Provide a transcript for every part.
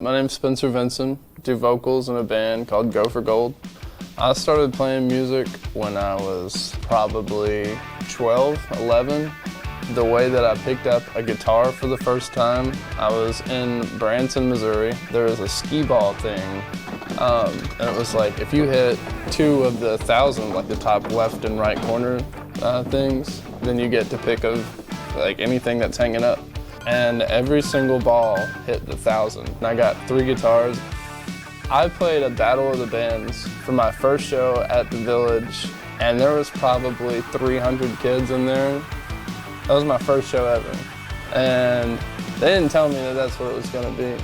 My name's Vinson, do vocals in a band called Go for Gold. I started playing music when I was probably 12, 11. The way that I picked up a guitar for the first time, I was in Branson, Missouri. There was a skee ball thing, and it was like if you hit 2 of the 1,000, like the top left and right corner things, then you get to pick of like anything that's hanging up. And every single ball hit the 1,000. And I got 3 guitars. I played a Battle of the Bands for my first show at the Village, and there was probably 300 kids in there. That was my first show ever. And they didn't tell me that that's what it was gonna be.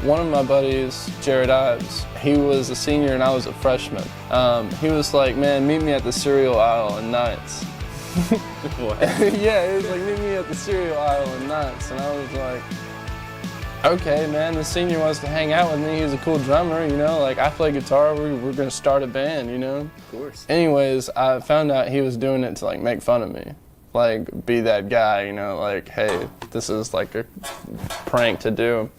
One of my buddies, Jared Ives, he was a senior and I was a freshman. He was like, man, meet me at the cereal aisle in Nights. Yeah, he was like, meet me at the cereal aisle in Nights. And I was like, okay, man, the senior wants to hang out with me. He's a cool drummer, you know, like I play guitar, we're gonna start a band, you know? Of course. Anyways, I found out he was doing it to like make fun of me. Like be that guy, you know, like, hey, this is like a prank to do.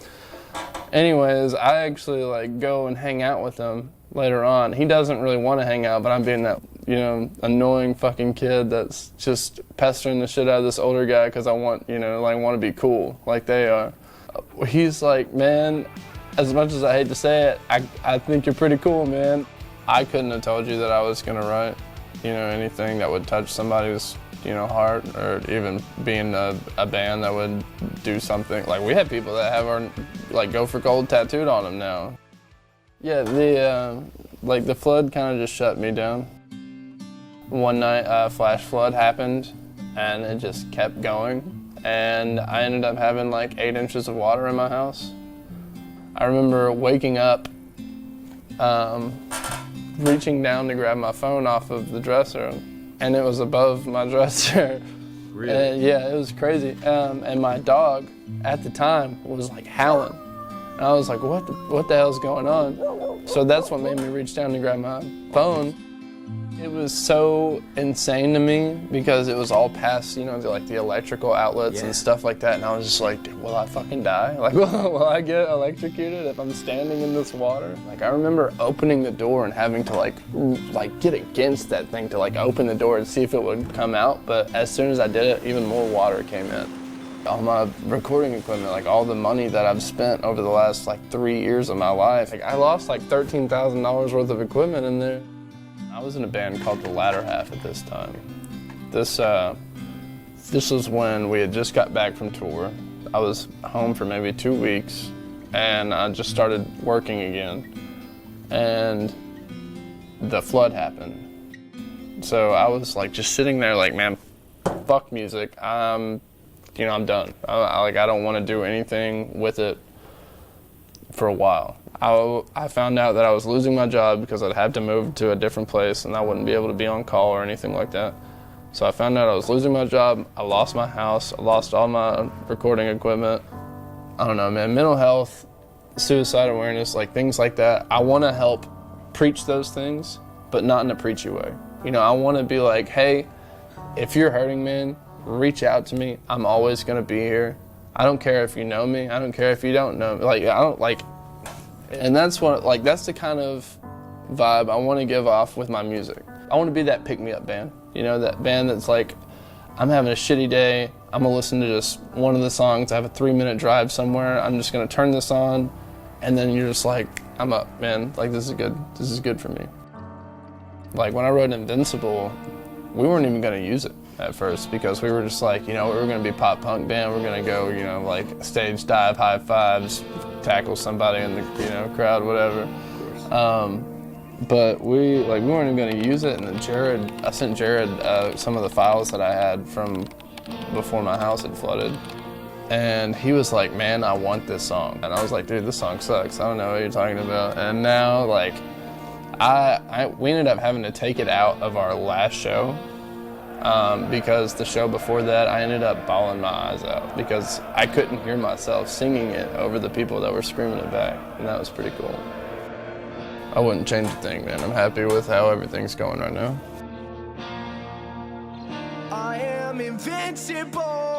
Anyways, I actually like go and hang out with him later on. He doesn't really want to hang out, but I'm being that, you know, annoying fucking kid that's just pestering the shit out of this older guy because I want, you know, like want to be cool like they are. He's like, man, as much as I hate to say it, I think you're pretty cool, man. I couldn't have told you that I was gonna write, you know, anything that would touch somebody's, you know, heart, or even being a band that would do something. Like we have people that have our like Go for Gold tattooed on them now. Yeah, the flood kind of just shut me down. One night a flash flood happened and it just kept going, and I ended up having like 8 inches of water in my house. I remember waking up, reaching down to grab my phone off of the dresser, and it was above my dresser. Really? And yeah, it was crazy. And my dog at the time was like howling. And I was like, what the hell's going on? So that's what made me reach down to grab my phone. It was so insane to me because it was all past, you know, the electrical outlets and stuff like that. And I was just like, will I fucking die? Like, will I get electrocuted if I'm standing in this water? Like, I remember opening the door and having to like get against that thing to like open the door and see if it would come out. But as soon as I did it, even more water came in. All my recording equipment, like all the money that I've spent over the last like 3 years of my life, like I lost like $13,000 worth of equipment in there. I was in a band called The Latter Half at this time. This was when we had just got back from tour. I was home for maybe 2 weeks, and I just started working again. And the flood happened. So I was like just sitting there like, man, fuck music. You know, I'm done. I don't want to do anything with it for a while. I found out that I was losing my job because I'd have to move to a different place and I wouldn't be able to be on call or anything like that. So I found out I was losing my job, I lost my house, I lost all my recording equipment. I don't know, man, mental health, suicide awareness, like things like that. I want to help preach those things, but not in a preachy way. You know, I want to be like, hey, if you're hurting, man, reach out to me. I'm always going to be here. I don't care if you know me. I don't care if you don't know me. Like, I don't like... And that's what, like, that's the kind of vibe I want to give off with my music. I want to be that pick-me-up band. You know, that band that's like, I'm having a shitty day, I'm gonna listen to just one of the songs, I have a 3-minute drive somewhere, I'm just gonna turn this on, and then you're just like, I'm up, man, like this is good for me. Like when I wrote Invincible, we weren't even gonna use it at first because we were just like, you know, we were gonna be a pop punk band, we're gonna go, you know, like stage dive, high fives, tackle somebody in the, you know, crowd, whatever. But we weren't even gonna use it, and then I sent Jared some of the files that I had from before my house had flooded. And he was like, man, I want this song. And I was like, dude, this song sucks. I don't know what you're talking about. And now, like, we ended up having to take it out of our last show because the show before that, I ended up bawling my eyes out because I couldn't hear myself singing it over the people that were screaming it back, and that was pretty cool. I wouldn't change a thing, man. I'm happy with how everything's going right now. I am invincible.